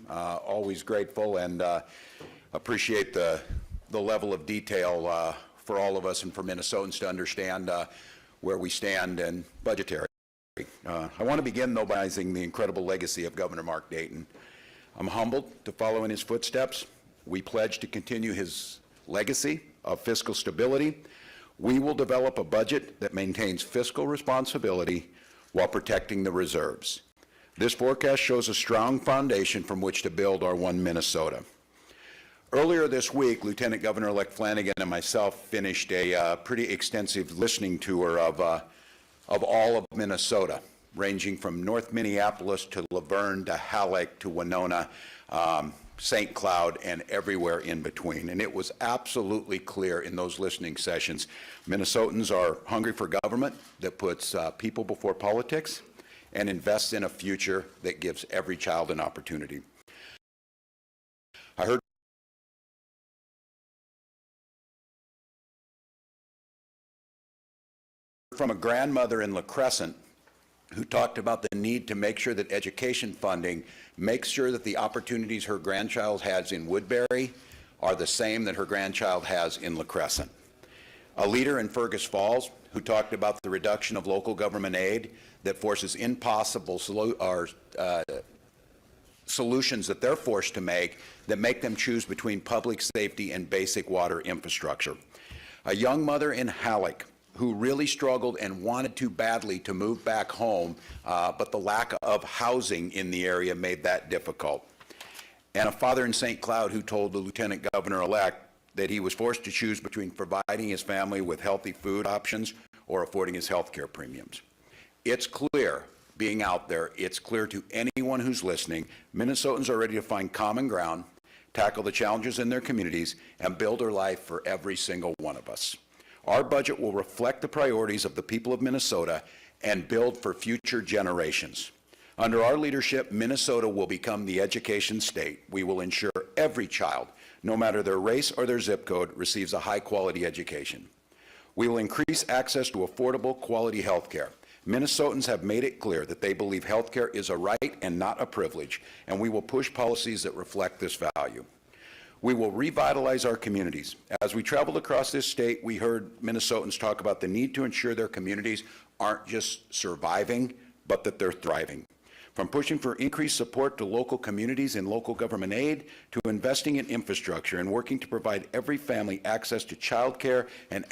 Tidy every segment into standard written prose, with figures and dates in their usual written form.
Always grateful and appreciate the level of detail for all of us and for Minnesotans to understand where we stand and budgetary. I want to begin, though, by recognizing the incredible legacy of Governor Mark Dayton. I'm humbled to follow in his footsteps. We pledge to continue his legacy of fiscal stability. We will develop a budget that maintains fiscal responsibility while protecting the reserves. This forecast shows a strong foundation from which to build our One Minnesota. Earlier this week, Lieutenant Governor-elect Flanagan and myself finished a pretty extensive listening tour of all of Minnesota, ranging from North Minneapolis to Laverne to Halleck to Winona, St. Cloud, and everywhere in between. And it was absolutely clear in those listening sessions, Minnesotans are hungry for government that puts people before politics and invests in a future that gives every child an opportunity. I heard from a grandmother in La Crescent who talked about the need to make sure that education funding makes sure that the opportunities her grandchild has in Woodbury are the same that her grandchild has in La Crescent. A leader in Fergus Falls who talked about the reduction of local government aid that forces impossible solutions that they're forced to make that make them choose between public safety and basic water infrastructure. A young mother in Halleck who really struggled and wanted to badly to move back home, but the lack of housing in the area made that difficult. And a father in St. Cloud who told the Lieutenant Governor-elect that he was forced to choose between providing his family with healthy food options or affording his health care premiums. It's clear, being out there, it's clear to anyone who's listening, Minnesotans are ready to find common ground, tackle the challenges in their communities, and build a life for every single one of us. Our budget will reflect the priorities of the people of Minnesota and build for future generations. Under our leadership, Minnesota will become the education state. We will ensure every child, no matter their race or their zip code, receives a high-quality education. We will increase access to affordable, quality health care. Minnesotans have made it clear that they believe health care is a right and not a privilege, and we will push policies that reflect this value. We will revitalize our communities. As we traveled across this state, we heard Minnesotans talk about the need to ensure their communities aren't just surviving, but that they're thriving. From pushing for increased support to local communities and local government aid, to investing in infrastructure and working to provide every family access to child care and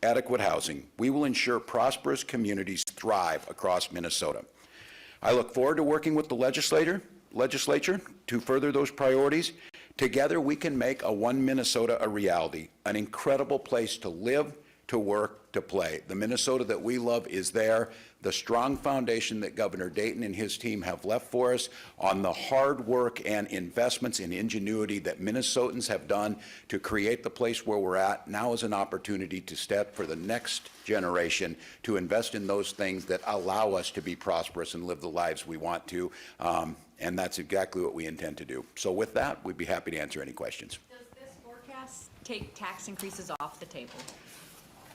adequate housing, we will ensure prosperous communities thrive across Minnesota. I look forward to working with the legislature to further those priorities. Together, we can make a One Minnesota a reality, an incredible place to live, to work, to play. The Minnesota that we love is there. The strong foundation that Governor Dayton and his team have left for us on the hard work and investments in ingenuity that Minnesotans have done to create the place where we're at now is an opportunity to step for the next generation to invest in those things that allow us to be prosperous and live the lives we want to. And that's exactly what we intend to do. So with that, we'd be happy to answer any questions. Does this forecast take tax increases off the table?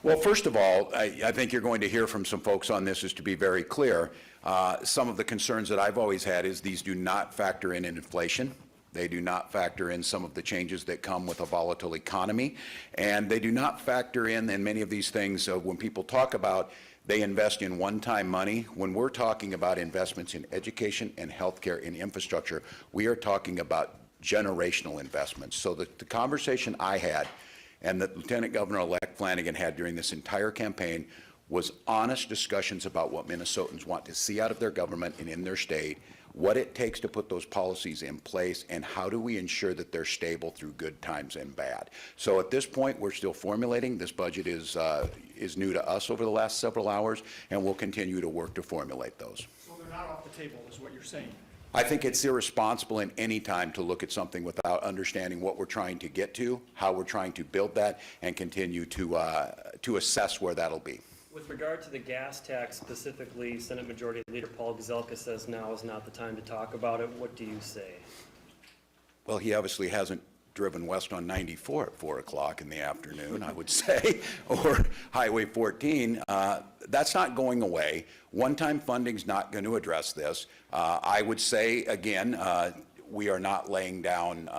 Well, first of all, I think you're going to hear from some folks on this, is to be very clear. Some of the concerns that I've always had is these do not factor in inflation. They do not factor in some of the changes that come with a volatile economy. And they do not factor in many of these things when people talk about they invest in one-time money. When we're talking about investments in education and healthcare and infrastructure, we are talking about generational investments. So the conversation I had and that Lieutenant Governor-elect Flanagan had during this entire campaign was honest discussions about what Minnesotans want to see out of their government and in their state, what it takes to put those policies in place, and how do we ensure that they're stable through good times and bad. So at this point, we're still formulating. This budget is new to us over the last several hours, and we'll continue to work to formulate those. So they're not off the table, is what you're saying? I think it's irresponsible in any time to look at something without understanding what we're trying to get to, how we're trying to build that, and continue to assess where that'll be. With regard to the gas tax specifically, Senate Majority Leader Paul Gazelka says now is not the time to talk about it. What do you say? Well, he obviously hasn't driven west on 94 at 4 o'clock in the afternoon, I would say, or Highway 14. That's not going away. One-time funding's not going to address this. I would say, again, we are not laying down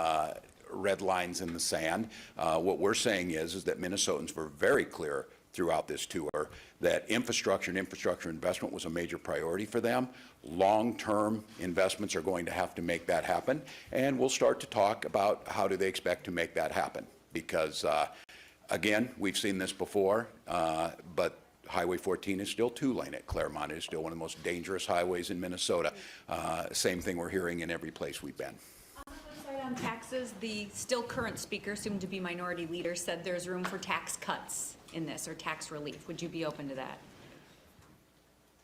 red lines in the sand. What we're saying is that Minnesotans were very clear throughout this tour that infrastructure and infrastructure investment was a major priority for them. Long-term investments are going to have to make that happen, and we'll start to talk about how do they expect to make that happen. Because, again, we've seen this before, but Highway 14 is still two-lane at Claremont. It is still one of the most dangerous highways in Minnesota. Same thing we're hearing in every place we've been. On taxes, the still current speaker, soon to be minority leader, said there's room for tax cuts in this, or tax relief. Would you be open to that?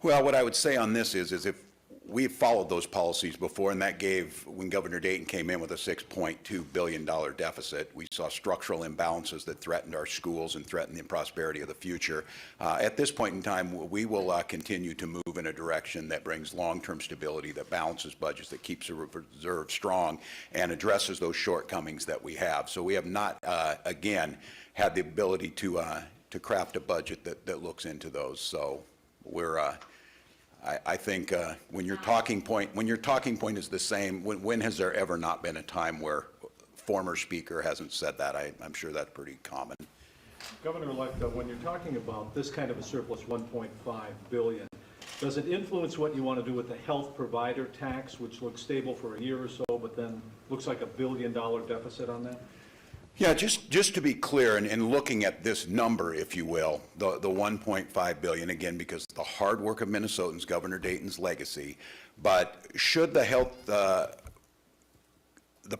Well, what I would say on this is if we've followed those policies before, and that gave, when Governor Dayton came in with a $6.2 billion deficit, we saw structural imbalances that threatened our schools and threatened the prosperity of the future. At this point in time, we will continue to move in a direction that brings long-term stability, that balances budgets, that keeps the reserve strong, and addresses those shortcomings that we have. So we have not, again, had the ability to craft a budget that looks into those. So we're I think when your talking point is the same, when has there ever not been a time where former speaker hasn't said that? I'm sure that's pretty common. Governor-elect, when you're talking about this kind of a surplus, 1.5 billion, does it influence what you want to do with the health provider tax, which looks stable for a year or so, but then looks like $1 billion deficit on that? Yeah, just to be clear, and looking at this number, if you will, the 1.5 billion, again, because of the hard work of Minnesotans, Governor Dayton's legacy, but should the health, the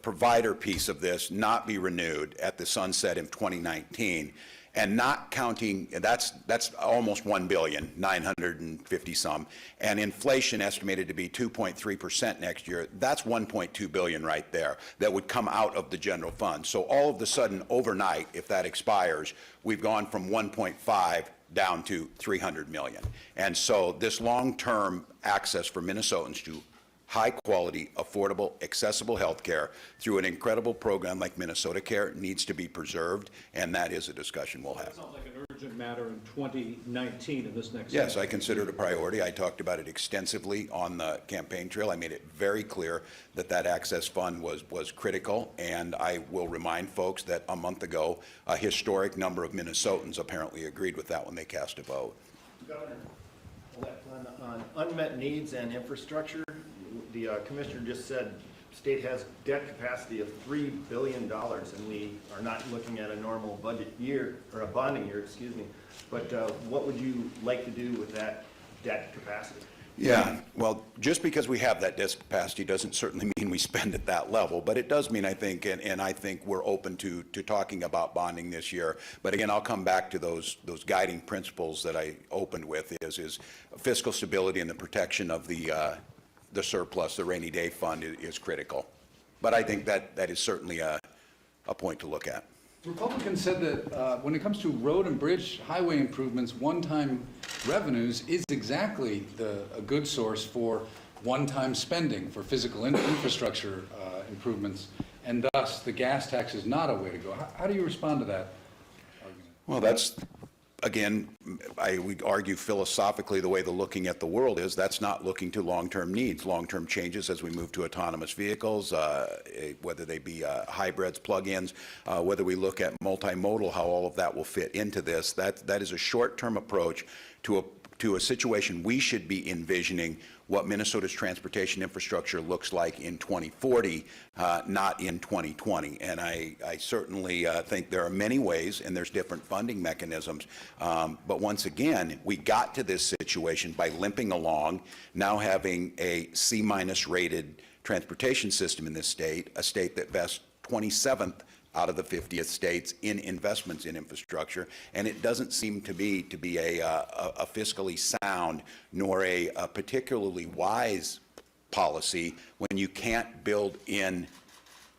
provider piece of this not be renewed at the sunset in 2019, and not counting, that's almost 1 billion, 950 some, and inflation estimated to be 2.3% next year, that's 1.2 billion right there that would come out of the general fund. So all of a sudden, overnight, if that expires, we've gone from 1.5 down to 300 million. And so this long-term access for Minnesotans to high-quality, affordable, accessible health care through an incredible program like Minnesota Care needs to be preserved, and that is a discussion we'll have. That sounds like an urgent matter in 2019 in this next Yes, session. I consider it a priority. I talked about it extensively on the campaign trail. I made it very clear that that access fund was critical, and I will remind folks that a month ago, a historic number of Minnesotans apparently agreed with that when they cast a vote. Governor, on unmet needs and infrastructure, the commissioner just said state has debt capacity of $3 billion, and we are not looking at a normal budget year, or a bonding year, excuse me. But what would you like to do with that debt capacity? Yeah, well, just because we have that debt capacity doesn't certainly mean we spend at that level, but it does mean, I think, and I think we're open to talking about bonding this year. But again, I'll come back to those guiding principles that I opened with is fiscal stability and the protection of the surplus, the rainy day fund is critical. But I think that is certainly a point to look at. Republicans said that when it comes to road and bridge highway improvements, one-time revenues is exactly a good source for one-time spending for physical infrastructure improvements, and thus the gas tax is not a way to go. How do you respond to that argument? Well, that's, again, I would argue philosophically the way the looking at the world is, that's not looking to long-term needs, long-term changes as we move to autonomous vehicles, whether they be hybrids, plug-ins, whether we look at multimodal, how all of that will fit into this. That is a short-term approach to a situation we should be envisioning what Minnesota's transportation infrastructure looks like in 2040, not in 2020. And I certainly think there are many ways, and there's different funding mechanisms. But once again, we got to this situation by limping along, now having a C- rated transportation system in this state, a state that vests 27th out of the 50th states in investments in infrastructure, and it doesn't seem to be a fiscally sound nor a particularly wise policy when you can't build in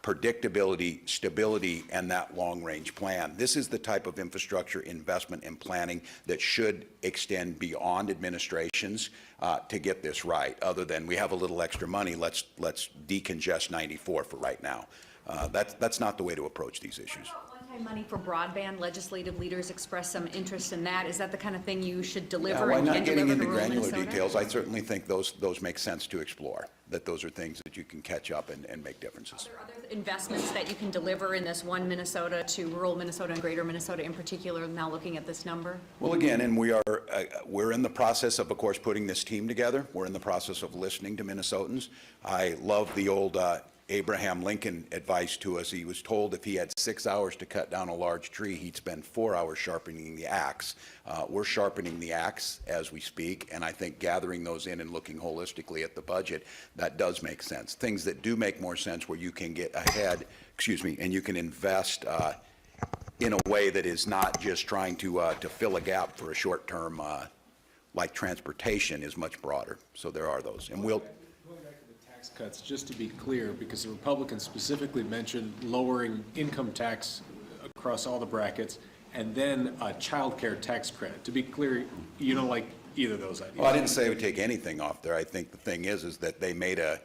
predictability, stability, and that long-range plan. This is the type of infrastructure investment and planning that should extend beyond administrations to get this right, other than we have a little extra money, let's decongest 94 for right now. That's not the way to approach these issues. What about one-time Money for broadband, legislative leaders express some interest in that. Is that the kind of thing you should Yeah, deliver while and not can getting deliver into to rural granular Minnesota? details, I certainly think those make sense to explore, that those are things that you can catch up and make differences. Are there other investments that you can deliver in this one Minnesota to rural Minnesota and greater Minnesota in particular, now looking at this number? Well, again, and we're in the process of course, putting this team together. We're in the process of listening to Minnesotans. I love the old Abraham Lincoln advice to us. He was told if he had 6 hours to cut down a large tree, he'd spend 4 hours sharpening the axe. We're sharpening the axe as we speak, and I think gathering those in and looking holistically at the budget, that does make sense. Things that do make more sense where you can get ahead, and you can invest in a way that is not just trying to fill a gap for a short term, like transportation, is much broader. So there are those, and we'll. Going back to the tax cuts, just to be clear, because the Republicans specifically mentioned lowering income tax across all the brackets, and then a child care tax credit. To be clear, you don't like either of those ideas? Well, I didn't say we take anything off there. I think the thing is that they made a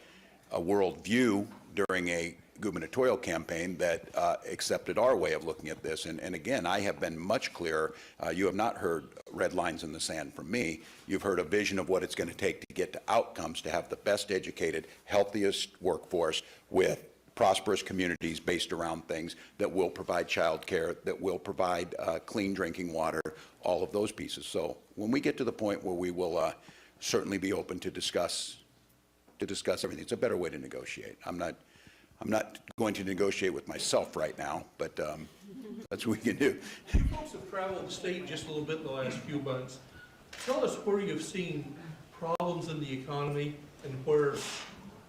worldview during a gubernatorial campaign that accepted our way of looking at this. And again, I have been much clearer. You have not heard red lines in the sand from me. You've heard a vision of what it's going to take to get to outcomes, to have the best educated, healthiest workforce with prosperous communities based around things that will provide child care, that will provide clean drinking water, all of those pieces. So when we get to the point where we will certainly be open to discuss everything, it's a better way to negotiate. I'm not going to negotiate with myself right now, but that's what we can do. Folks have traveled the state just a little bit in the last few months. Tell us where you've seen problems in the economy and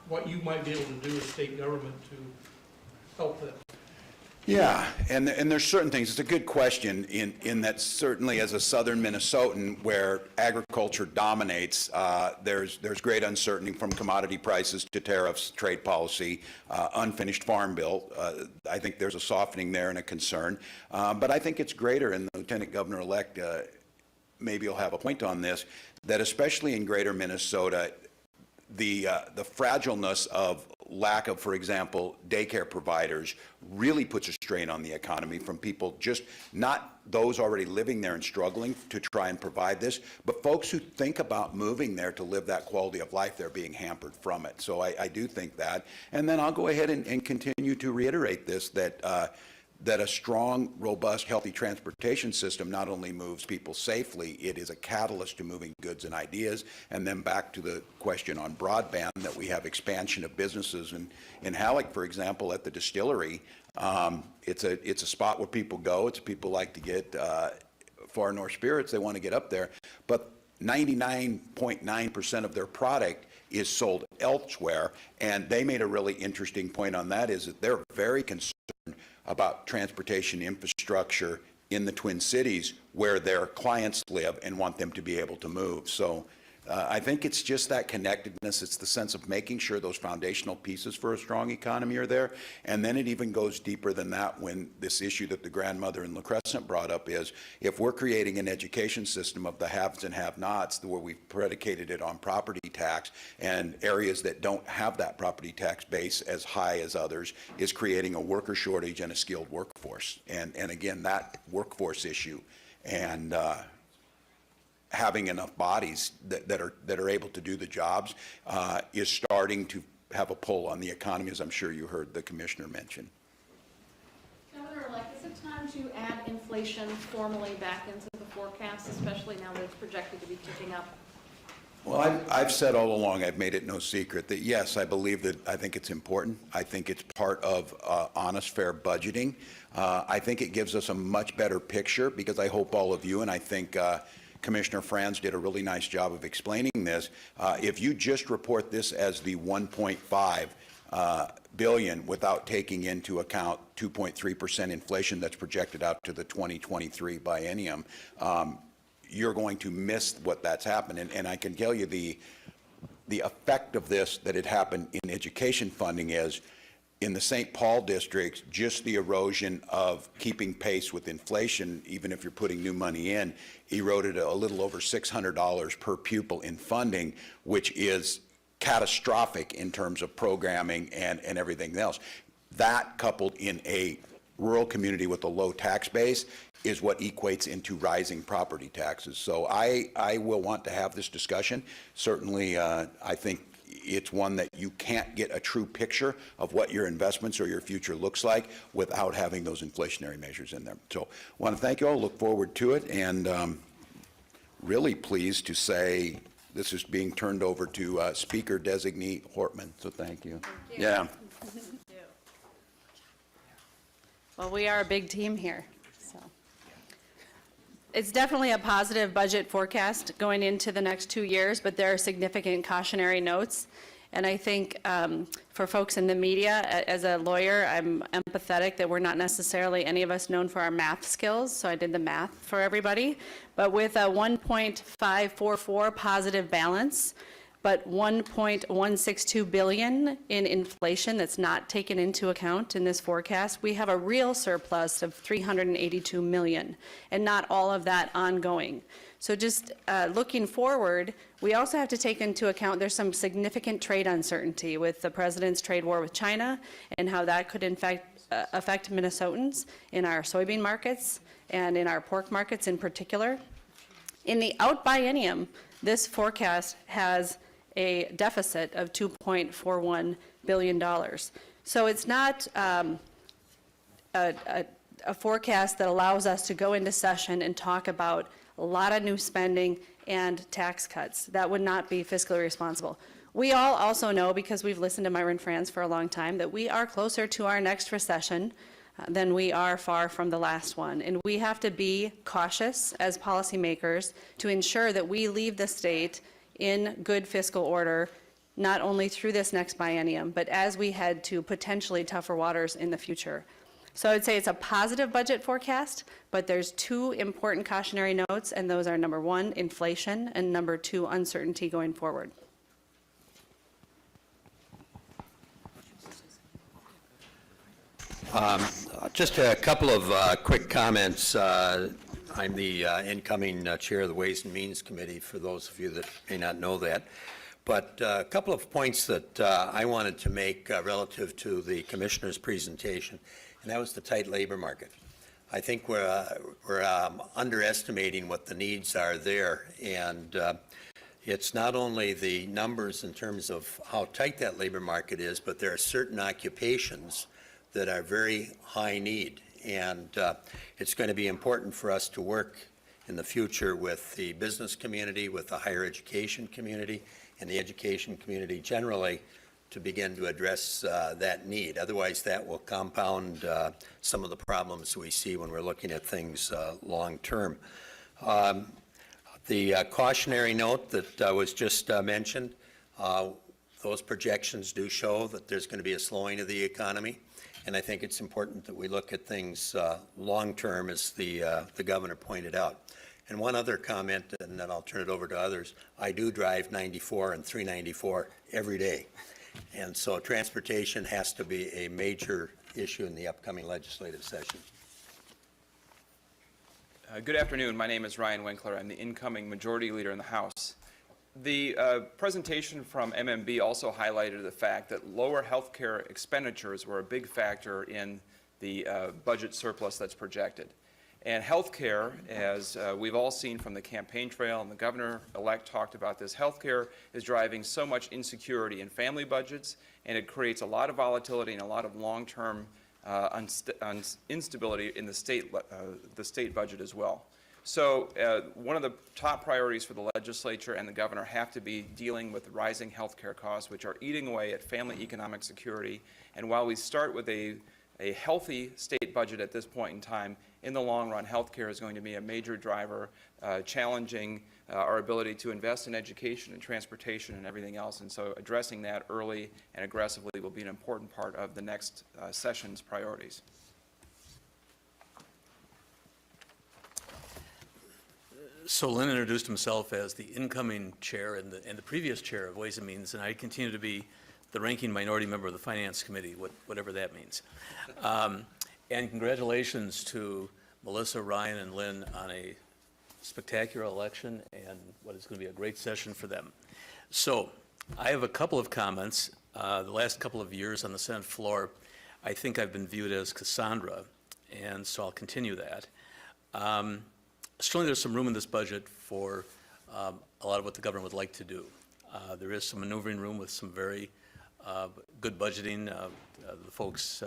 what you might be able to do as state government to help them. Yeah, and there's certain things. It's a good question in that certainly as a southern Minnesotan where agriculture dominates, there's great uncertainty from commodity prices to tariffs, trade policy, unfinished farm bill. I think there's a softening there and a concern. But I think it's greater, and the Lieutenant Governor-elect maybe will have a point on this, that especially in greater Minnesota, the fragileness of lack of, for example, daycare providers really puts a strain on the economy from people, just not those already living there and struggling to try and provide this, but folks who think about moving there to live that quality of life, they're being hampered from it. So I do think that. And then I'll go ahead and continue to reiterate this, that a strong, robust, healthy transportation system not only moves people safely, it is a catalyst to moving goods and ideas. And then back to the question on broadband, that we have expansion of businesses. In Halleck, for example, at the distillery, it's a spot where people go. It's people like to get Far North Spirits. They want to get up there. But 99.9% of their product is sold elsewhere. And they made a really interesting point on that, is that they're very concerned about transportation infrastructure in the Twin Cities where their clients live and want them to be able to move. So I think it's just that connectedness. It's the sense of making sure those foundational pieces for a strong economy are there. And then it even goes deeper than that when this issue that the grandmother in La Crescent brought up is, if we're creating an education system of the haves and have-nots where we've predicated it on property tax, and areas that don't have that property tax base as high as others is creating a worker shortage and a skilled workforce. And again, that workforce issue and having enough bodies that are able to do the jobs is starting to have a pull on the economy, as I'm sure you heard the commissioner mention. Governor-elect, is it time to add inflation formally back into the forecast, especially now that it's projected to be ticking up? Well, I've said all along, I've made it no secret, that yes, I think it's important. I think it's part of honest, fair budgeting. I think it gives us a much better picture, because I hope all of you, and I think Commissioner Franz did a really nice job of explaining this. If you just report this as the 1.5 billion without taking into account 2.3% inflation that's projected out to the 2023 biennium, you're going to miss what that's happened. And I can tell you the effect of this, that it happened in education funding, is in the St. Paul district, just the erosion of keeping pace with inflation, even if you're putting new money in, eroded a little over $600 per pupil in funding, which is catastrophic in terms of programming and everything else. That coupled in a rural community with a low tax base is what equates into rising property taxes. So I will want to have this discussion. Certainly, I think it's one that you can't get a true picture of what your investments or your future looks like without having those inflationary measures in there. So I want to thank you all, look forward to it, and really pleased to say this is being turned over to Speaker Designee Hortman, so thank you. Thank you. Yeah. Well, we are a big team here, so. It's definitely a positive budget forecast going into the next 2 years, but there are significant cautionary notes. And I think for folks in the media, as a lawyer, I'm empathetic that we're not necessarily any of us known for our math skills, so I did the math for everybody. But with a 1.544 positive balance, but 1.162 billion in inflation that's not taken into account in this forecast, we have a real surplus of 382 million, and not all of that ongoing. So just looking forward, we also have to take into account there's some significant trade uncertainty with the president's trade war with China and how that could in fact affect Minnesotans in our soybean markets and in our pork markets in particular. In the out biennium, this forecast has a deficit of $2.41 billion. So it's not a forecast that allows us to go into session and talk about a lot of new spending and tax cuts. That would not be fiscally responsible. We all also know, because we've listened to Myron Franz for a long time, that we are closer to our next recession than we are far from the last one. And we have to be cautious as policymakers to ensure that we leave the state in good fiscal order, not only through this next biennium, but as we head to potentially tougher waters in the future. So I would say it's a positive budget forecast, but there's two important cautionary notes, and those are number one, inflation, and number two, uncertainty going forward. Just a couple of quick comments. I'm the incoming chair of the Ways and Means Committee, for those of you that may not know that. But a couple of points that I wanted to make relative to the commissioner's presentation, and that was the tight labor market. I think we're underestimating what the needs are there, and it's not only the numbers in terms of how tight that labor market is, but there are certain occupations that are very high need. And it's going to be important for us to work in the future with the business community, with the higher education community, and the education community generally to begin to address that need. Otherwise, that will compound some of the problems we see when we're looking at things long term. The cautionary note that was just mentioned, those projections do show that there's going to be a slowing of the economy. And I think it's important that we look at things long-term, as the governor pointed out. And one other comment, and then I'll turn it over to others. I do drive 94 and 394 every day. And so transportation has to be a major issue in the upcoming legislative session. Good afternoon. My name is Ryan Winkler. I'm the incoming Majority Leader in the House. The presentation from MMB also highlighted the fact that lower health care expenditures were a big factor in the budget surplus that's projected. And health care, as we've all seen from the campaign trail, and the governor-elect talked about this, health care is driving so much insecurity in family budgets, and it creates a lot of volatility and a lot of long-term instability in the state budget as well. So one of the top priorities for the legislature and the governor have to be dealing with rising health care costs, which are eating away at family economic security. And while we start with a healthy state budget at this point in time, in the long run, health care is going to be a major driver, challenging our ability to invest in education and transportation and everything else. And so addressing that early and aggressively will be an important part of the next session's priorities. So Lynn introduced himself as the incoming chair and the previous chair of Ways and Means, and I continue to be the ranking minority member of the Finance Committee, whatever that means. And congratulations to Melissa, Ryan, and Lynn on a spectacular election and what is going to be a great session for them. So I have a couple of comments. The last couple of years on the Senate floor, I think I've been viewed as Cassandra, and so I'll continue that. Certainly there's some room in this budget for a lot of what the governor would like to do. There is some maneuvering room with some very good budgeting. The folks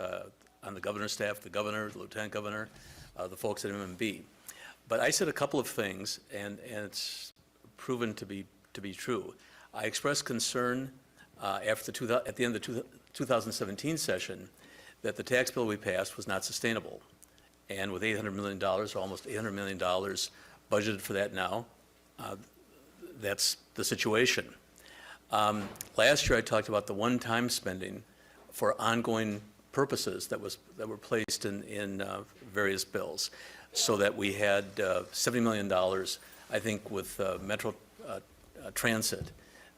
on the governor's staff, the governor, the lieutenant governor, the folks at MMB. But I said a couple of things, and it's proven to be true. I expressed concern at the end of the 2017 session that the tax bill we passed was not sustainable. And with $800 million, or almost $800 million budgeted for that now, that's the situation. Last year I talked about the one-time spending for ongoing purposes that were placed in various bills, so that we had $70 million, I think, with Metro Transit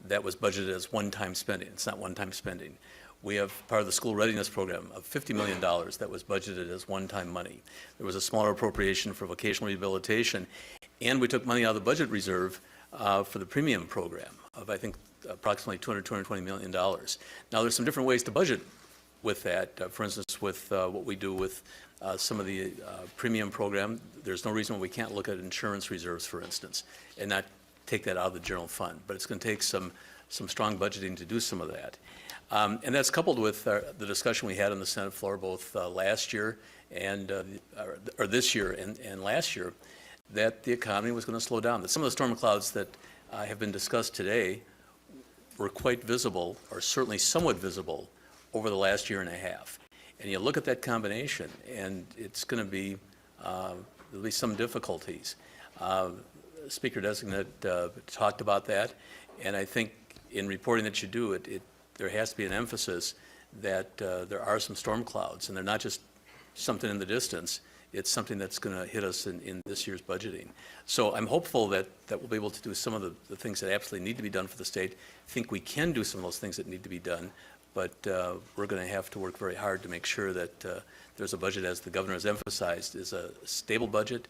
that was budgeted as one-time spending. It's not one-time spending. We have part of the school readiness program of $50 million that was budgeted as one-time money. There was a smaller appropriation for vocational rehabilitation, and we took money out of the budget reserve for the premium program of, I think, approximately $220 million. Now, there's some different ways to budget with that. For instance, with what we do with some of the premium program, there's no reason why we can't look at insurance reserves, for instance, and not take that out of the general fund. But it's going to take some strong budgeting to do some of that. And that's coupled with the discussion we had on the Senate floor both last year and, or this year and last year, that the economy was going to slow down. That some of the storm clouds that have been discussed today were quite visible, or certainly somewhat visible, over the last year and a half. And you look at that combination, and it's going to be, there'll be some difficulties. Speaker Designate talked about that, and I think in reporting that you do, there has to be an emphasis that there are some storm clouds, and they're not just something in the distance. It's something that's going to hit us in this year's budgeting. So I'm hopeful that we'll be able to do some of the things that absolutely need to be done for the state. I think we can do some of those things that need to be done, but we're going to have to work very hard to make sure that there's a budget, as the governor has emphasized, is a stable budget.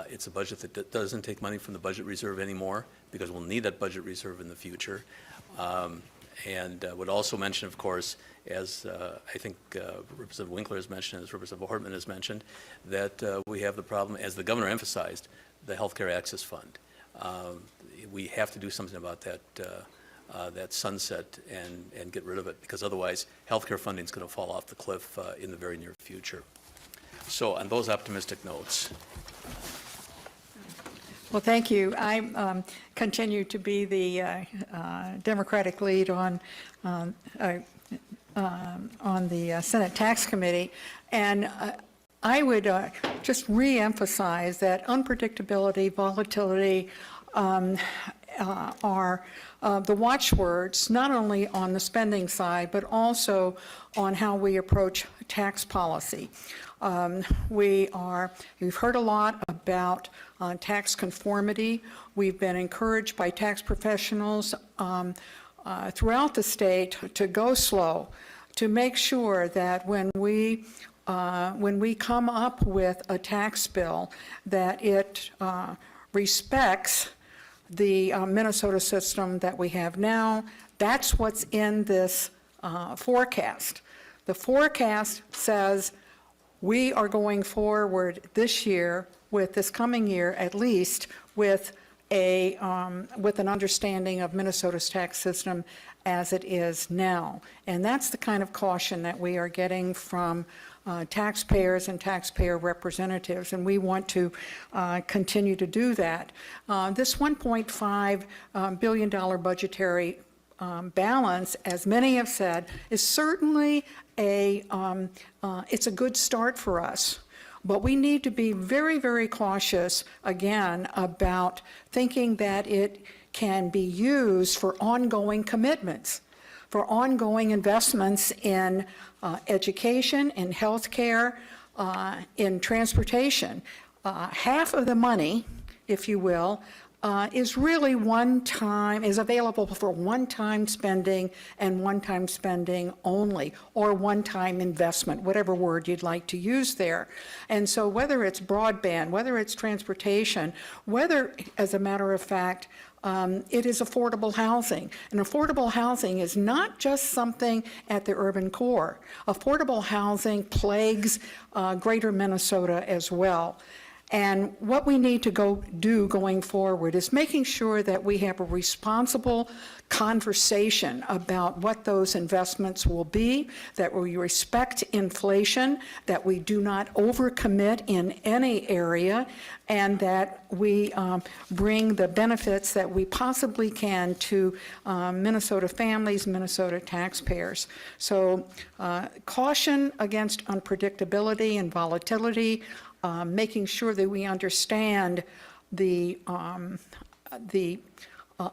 It's a budget that doesn't take money from the budget reserve anymore, because we'll need that budget reserve in the future. And would also mention, of course, as I think Representative Winkler has mentioned, as Representative Hortman has mentioned, that we have the problem, as the governor emphasized, the Healthcare Access Fund. We have to do something about that sunset and get rid of it, because otherwise healthcare funding is going to fall off the cliff in the very near future. So on those optimistic notes. Well, thank you. I continue to be the Democratic lead on the Senate Tax Committee, and I would just re-emphasize that unpredictability, volatility are the watchwords, not only on the spending side, but also on how we approach tax policy. We've heard a lot about tax conformity. We've been encouraged by tax professionals throughout the state to go slow, to make sure that when we come up with a tax bill, that it respects the Minnesota system that we have now. That's what's in this forecast. The forecast says we are going forward this year, with this coming year at least, with an understanding of Minnesota's tax system as it is now. And that's the kind of caution that we are getting from taxpayers and taxpayer representatives, and we want to continue to do that. This $1.5 billion budgetary balance, as many have said, is certainly it's a good start for us. But we need to be very, very cautious, again, about thinking that it can be used for ongoing commitments, for ongoing investments in education, in healthcare, in transportation. Half of the money, if you will, is really is available for one-time spending and one-time spending only, or one-time investment, whatever word you'd like to use there. And so whether it's broadband, whether it's transportation, whether, as a matter of fact, it is affordable housing. And affordable housing is not just something at the urban core. Affordable housing plagues greater Minnesota as well. And what we need to do going forward is making sure that we have a responsible conversation about what those investments will be, that we respect inflation, that we do not overcommit in any area, and that we bring the benefits that we possibly can to Minnesota families, Minnesota taxpayers. So caution against unpredictability and volatility, making sure that we understand the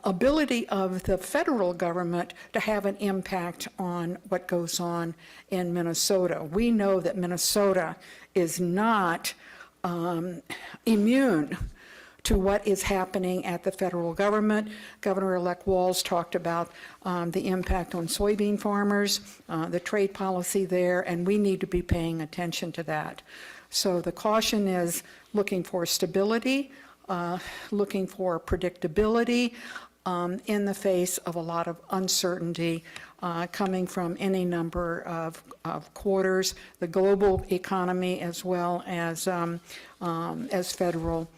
ability of the federal government to have an impact on what goes on in Minnesota. We know that Minnesota is not immune to what is happening at the federal government. Governor-elect WALZ talked about the impact on soybean farmers, the trade policy there, and we need to be paying attention to that. So the caution is looking for stability, looking for predictability in the face of a lot of uncertainty coming from any number of quarters, the global economy as well as federal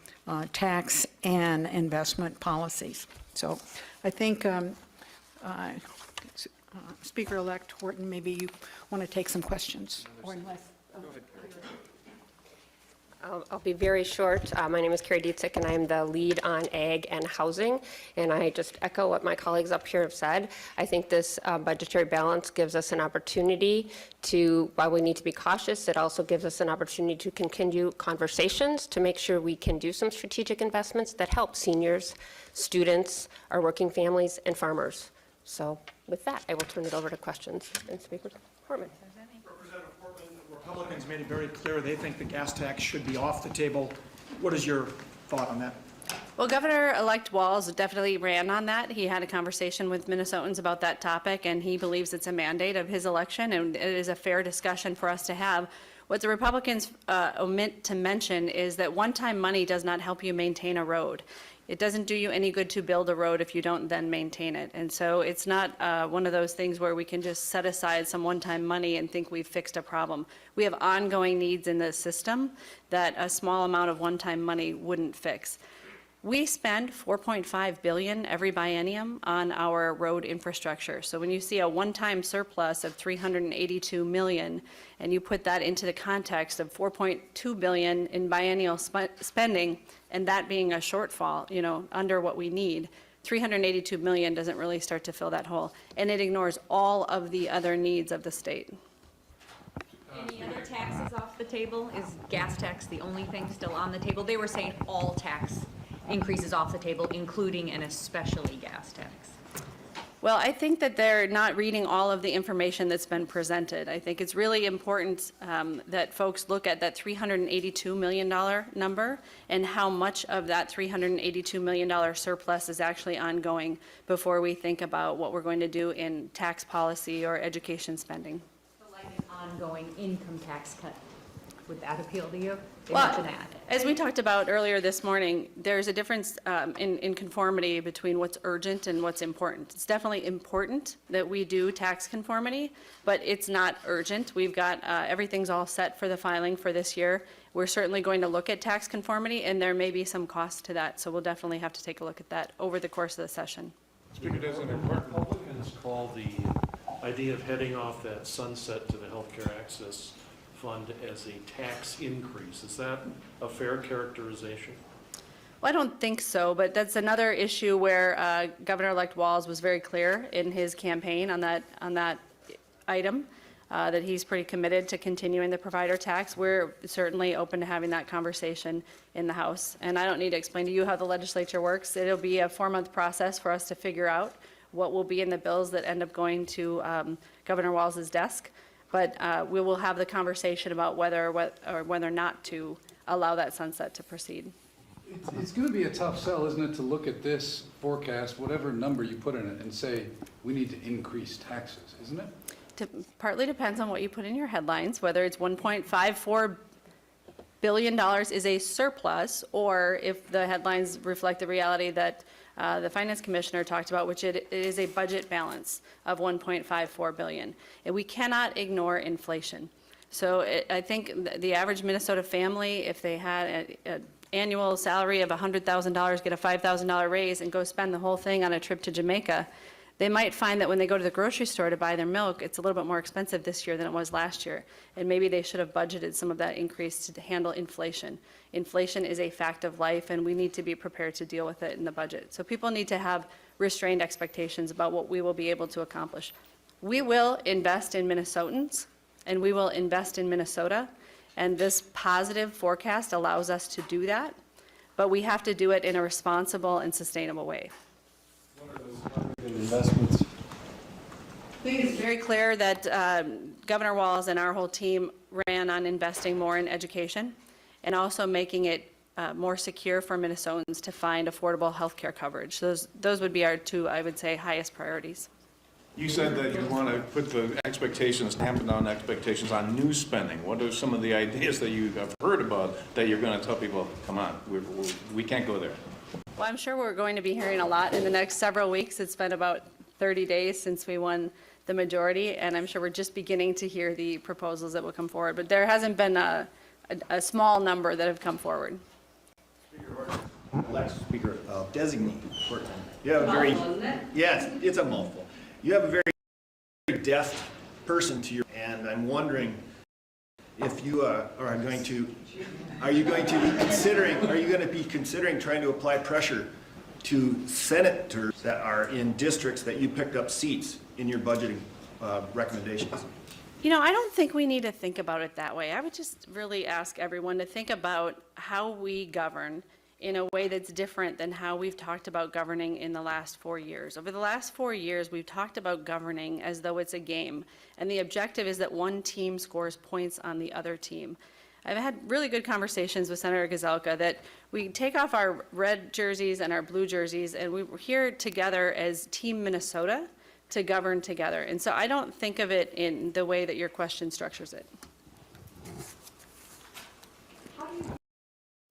tax and investment policies. So I think Speaker-elect Horton, maybe you want to take some questions, or unless. I'll be very short. My name is Carrie Dietzig, and I am the lead on ag and housing. And I just echo what my colleagues up here have said. I think this budgetary balance gives us an opportunity to, while we need to be cautious, it also gives us an opportunity to continue conversations to make sure we can do some strategic investments that help seniors, students, our working families, and farmers. So with that, I will turn it over to questions. And Speaker Portman. Republicans made it very clear they think the gas tax should be off the table. What is your thought on that? Well, Governor-elect WALZ definitely ran on that. He had a conversation with Minnesotans about that topic, and he believes it's a mandate of his election, and it is a fair discussion for us to have. What the Republicans omit to mention is that one-time money does not help you maintain a road. It doesn't do you any good to build a road if you don't then maintain it. And so it's not one of those things where we can just set aside some one-time money and think we've fixed a problem. We have ongoing needs in the system that a small amount of one-time money wouldn't fix. We spend $4.5 billion every biennium on our road infrastructure. So when you see a one-time surplus of $382 million, and you put that into the context of $4.2 billion in biennial spending, and that being a shortfall, under what we need, $382 million doesn't really start to fill that hole, and it ignores all of the other needs of the state. Any other taxes off the table? Is gas tax the only thing still on the table? They were saying all tax increases off the table, including and especially gas tax. Well, I think that they're not reading all of the information that's been presented. I think it's really important that folks look at that $382 million number and how much of that $382 million surplus is actually ongoing before we think about what we're going to do in tax policy or education spending. So like an ongoing income tax cut, would that appeal to you? Well, as we talked about earlier this morning, there's a difference in conformity between what's urgent and what's important. It's definitely important that we do tax conformity, but it's not urgent. We've got everything's all set for the filing for this year. We're certainly going to look at tax conformity, and there may be some cost to that, so we'll definitely have to take a look at that over the course of the session. Speaker, does an important Republicans call the idea of heading off that sunset to the healthcare access fund as a tax increase? Is that a fair characterization? Well, I don't think so, but that's another issue where Governor-elect WALZ was very clear in his campaign on that item, that he's pretty committed to continuing the provider tax. We're certainly open to having that conversation in the House. And I don't need to explain to you how the legislature works. It'll be a 4-month process for us to figure out what will be in the bills that end up going to Governor WALZ's desk. But we will have the conversation about whether or not to allow that sunset to proceed. It's going to be a tough sell, isn't it, to look at this forecast, whatever number you put in it, and say, we need to increase taxes, isn't it? Partly depends on what you put in your headlines, whether it's $1.54 billion is a surplus, or if the headlines reflect the reality that the finance commissioner talked about, which it is a budget balance of $1.54 billion. And we cannot ignore inflation. So I think the average Minnesota family, if they had an annual salary of $100,000, get a $5,000 raise, and go spend the whole thing on a trip to Jamaica, they might find that when they go to the grocery store to buy their milk, it's a little bit more expensive this year than it was last year. And maybe they should have budgeted some of that increase to handle inflation. Inflation is a fact of life, and we need to be prepared to deal with it in the budget. So people need to have restrained expectations about what we will be able to accomplish. We will invest in Minnesotans, and we will invest in Minnesota. And this positive forecast allows us to do that, but we have to do it in a responsible and sustainable way. Investments. I think it's very clear that Governor WALZ and our whole team ran on investing more in education and also making it more secure for Minnesotans to find affordable health care coverage. Those would be our two, I would say, highest priorities. You said that you want to put the expectations, tamp down expectations on new spending. What are some of the ideas that you have heard about that you're going to tell people, come on, we can't go there? Well, I'm sure we're going to be hearing a lot in the next several weeks. It's been about 30 days since we won the majority, and I'm sure we're just beginning to hear the proposals that will come forward. But there hasn't been a small number that have come forward. Elect Speaker designee Portman. You have a very, yes, it's a mouthful. You have a very deft person to your, and I'm wondering if you are going to be considering trying to apply pressure to senators that are in districts that you picked up seats in your budgeting recommendations? You know, I don't think we need to think about it that way. I would just really ask everyone to think about how we govern in a way that's different than how we've talked about governing in the last 4 years. Over the last 4 years, we've talked about governing as though it's a game, and the objective is that one team scores points on the other team. I've had really good conversations with Senator Gazelka that we take off our red jerseys and our blue jerseys, and we're here together as Team Minnesota to govern together. And so I don't think of it in the way that your question structures it. How do you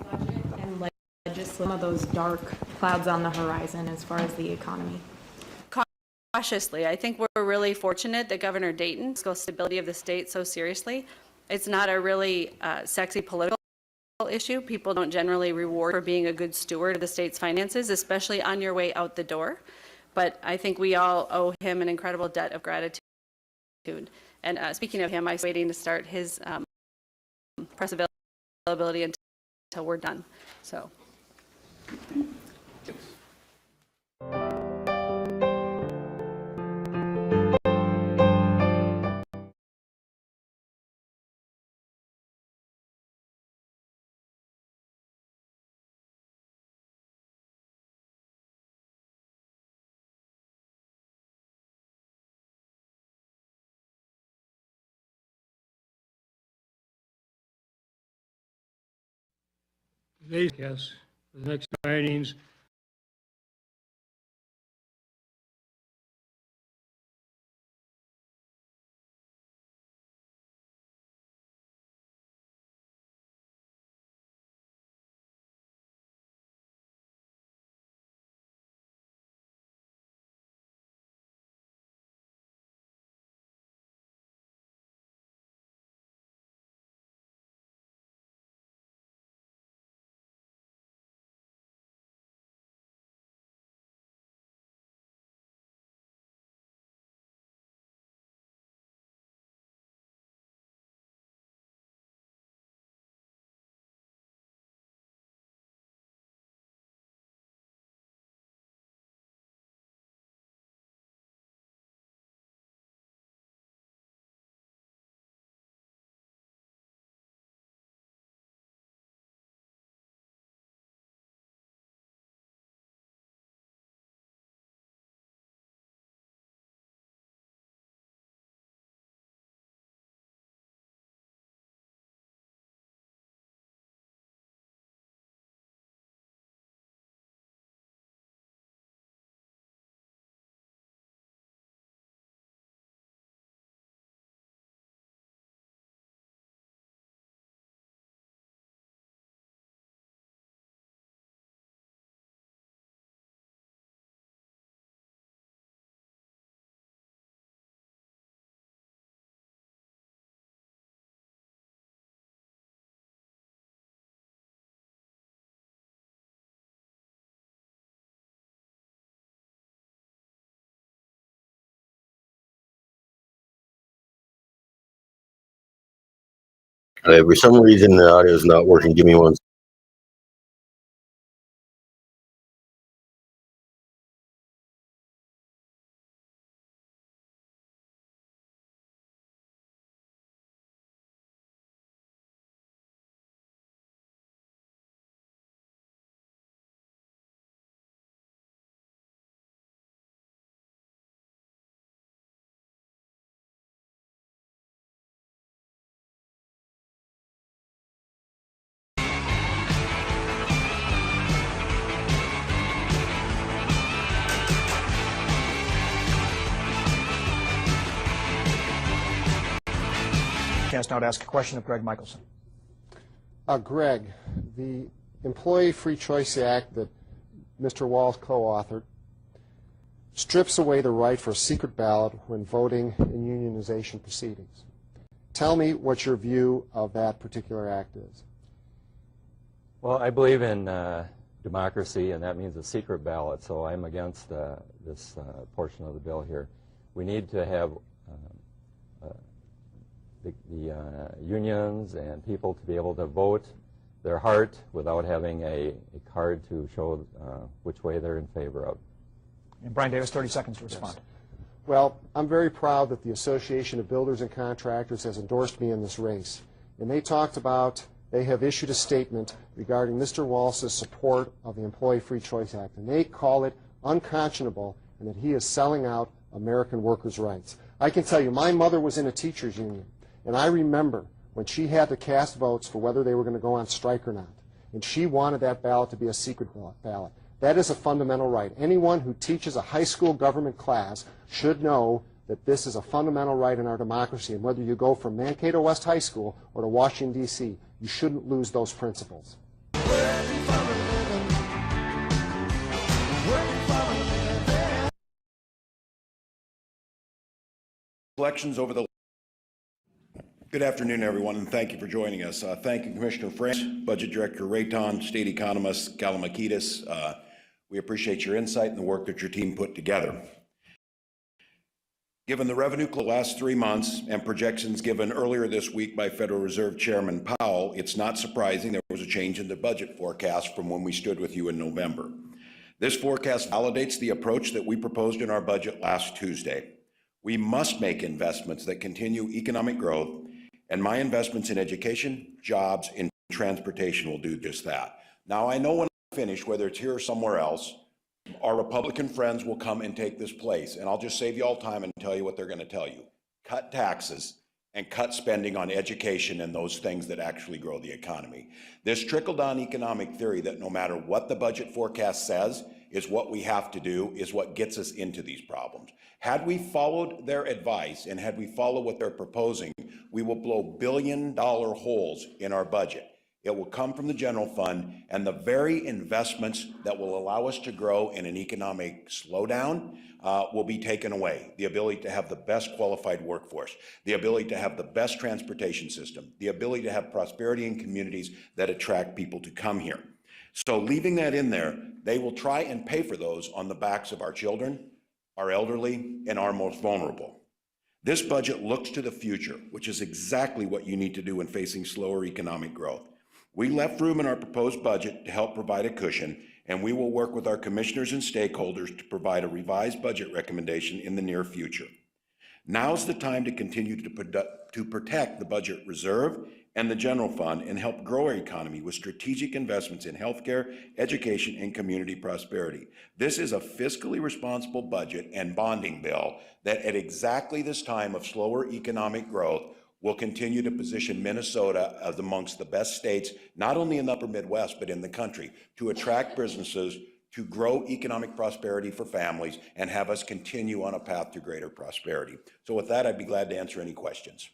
budget and legislate some of those dark clouds on the horizon as far as the economy? Cautiously. I think we're really fortunate that Governor Dayton takes the stability of the state so seriously. It's not a really sexy political issue. People don't generally reward for being a good steward of the state's finances, especially on your way out the door. But I think we all owe him an incredible debt of gratitude. And speaking of him, I'm waiting to start his press availability until we're done. So. Yes, the next meetings For some reason, the audio is not working. Give me one. Chance now to ask a question of Greg Michelson. Greg, the Employee Free Choice Act that Mr. WALZ co-authored strips away the right for a secret ballot when voting in unionization proceedings. Tell me what your view of that particular act is. Well, I believe in democracy, and that means a secret ballot, so I'm against this portion of the bill here. We need to have the unions and people to be able to vote their heart without having a card to show which way they're in favor of. And Brian Davis, 30 seconds to respond. Yes. Well, I'm very proud that the Association of Builders and Contractors has endorsed me in this race. And they talked about, they have issued a statement regarding Mr. WALZ's support of the Employee Free Choice Act. And they call it unconscionable and that he is selling out American workers' rights. I can tell you, my mother was in a teachers union. And I remember when she had to cast votes for whether they were going to go on strike or not. And she wanted that ballot to be a secret ballot. That is a fundamental right. Anyone who teaches a high school government class should know that this is a fundamental right in our democracy. And whether you go from Mankato West High School or to Washington, D.C., you shouldn't lose those principles. Elections over the Good afternoon, everyone, and thank you for joining us. Thank you, Commissioner France, Budget Director Rayton, State Economist Kalamakidis. We appreciate your insight and the work that your team put together. Given the revenue the last 3 months and projections given earlier this week by Federal Reserve Chairman Powell, it's not surprising there was a change in the budget forecast from when we stood with you in November. This forecast validates the approach that we proposed in our budget last Tuesday. We must make investments that continue economic growth, and my investments in education, jobs, and transportation will do just that. Now, I know when I finish, whether it's here or somewhere else, our Republican friends will come and take this place, and I'll just save you all time and tell you what they're going to tell you. Cut taxes and cut spending on education and those things that actually grow the economy. This trickle-down economic theory that no matter what the budget forecast says is what we have to do is what gets us into these problems. Had we followed their advice and had we followed what they're proposing, we will blow billion-dollar holes in our budget. It will come from the general fund, and the very investments that will allow us to grow in an economic slowdown will be taken away. The ability to have the best qualified workforce, the ability to have the best transportation system, the ability to have prosperity in communities that attract people to come here. So leaving that in there, they will try and pay for those on the backs of our children, our elderly, and our most vulnerable. This budget looks to the future, which is exactly what you need to do when facing slower economic growth. We left room in our proposed budget to help provide a cushion, and we will work with our commissioners and stakeholders to provide a revised budget recommendation in the near future. Now's the time to continue to protect the budget reserve and the general fund and help grow our economy with strategic investments in healthcare, education, and community prosperity. This is a fiscally responsible budget and bonding bill that at exactly this time of slower economic growth will continue to position Minnesota as amongst the best states, not only in the upper Midwest, but in the country, to attract businesses, to grow economic prosperity for families, and have us continue on a path to greater prosperity. So with that, I'd be glad to answer any questions.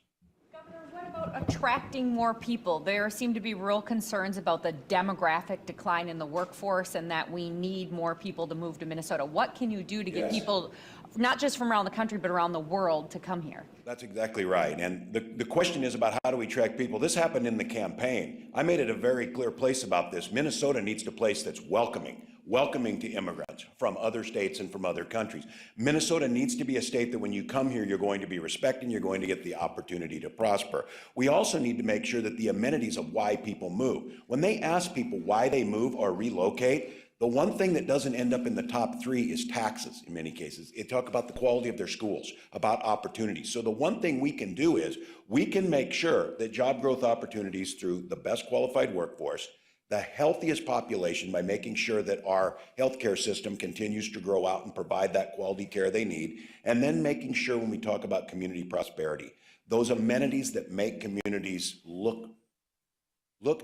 What about attracting more people? There seem to be real concerns about the demographic decline in the workforce and that we need more people to move to Minnesota. What can you do to get people, not just from around the country, but around the world, to come here? That's exactly right. And the question is about how do we attract people? This happened in the campaign. I made it a very clear place about this. Minnesota needs a place that's welcoming. welcoming to immigrants from other states and from other countries. Minnesota needs to be a state that when you come here, you're going to be respected, you're going to get the opportunity to prosper. We also need to make sure that the amenities of why people move. When they ask people why they move or relocate, the one thing that doesn't end up in the top three is taxes in many cases. It talk about the quality of their schools, about opportunities. So the one thing we can do is we can make sure that job growth opportunities through the best qualified workforce, the healthiest population by making sure that our healthcare system continues to grow out and provide that quality care they need, and then making sure when we talk about community prosperity, those amenities that make communities look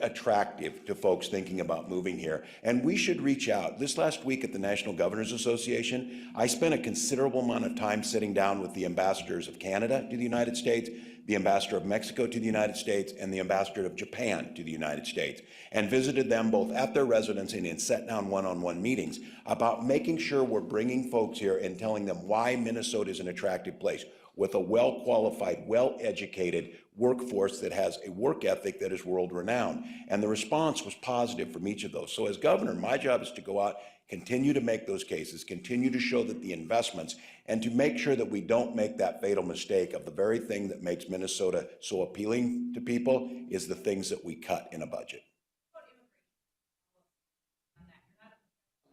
attractive to folks thinking about moving here. And we should reach out. This last week at the National Governors Association, I spent a considerable amount of time sitting down with the ambassadors of Canada to the United States, the ambassador of Mexico to the United States, and the ambassador of Japan to the United States, and visited them both at their residence and in set-down one-on-one meetings about making sure we're bringing folks here and telling them why Minnesota is an attractive place with a well-qualified, well-educated workforce that has a work ethic that is world-renowned. And the response was positive from each of those. So as governor, my job is to go out, continue to make those cases, continue to show that the investments, and to make sure that we don't make that fatal mistake of the very thing that makes Minnesota so appealing to people is the things that we cut in a budget.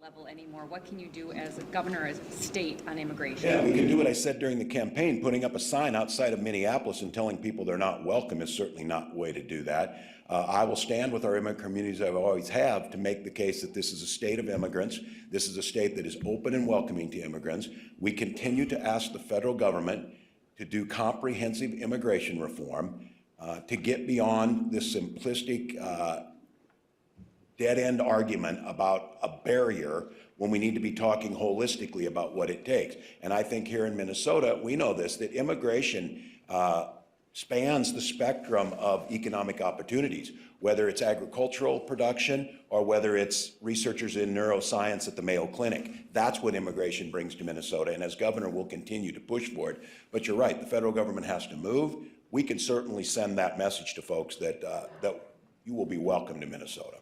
Level anymore. What can you do as a governor, as a state on immigration? Yeah, we can do what I said during the campaign. Putting up a sign outside of Minneapolis and telling people they're not welcome is certainly not the way to do that. I will stand with our immigrant communities, I always have, to make the case that this is a state of immigrants. This is a state that is open and welcoming to immigrants. We continue to ask the federal government to do comprehensive immigration reform, to get beyond this simplistic dead-end argument about a barrier when we need to be talking holistically about what it takes. And I think here in Minnesota, we know this, that immigration spans the spectrum of economic opportunities, whether it's agricultural production or whether it's researchers in neuroscience at the Mayo Clinic. That's what immigration brings to Minnesota, and as governor, we'll continue to push for it. But you're right, the federal government has to move. We can certainly send that message to folks that, that you will be welcome to Minnesota.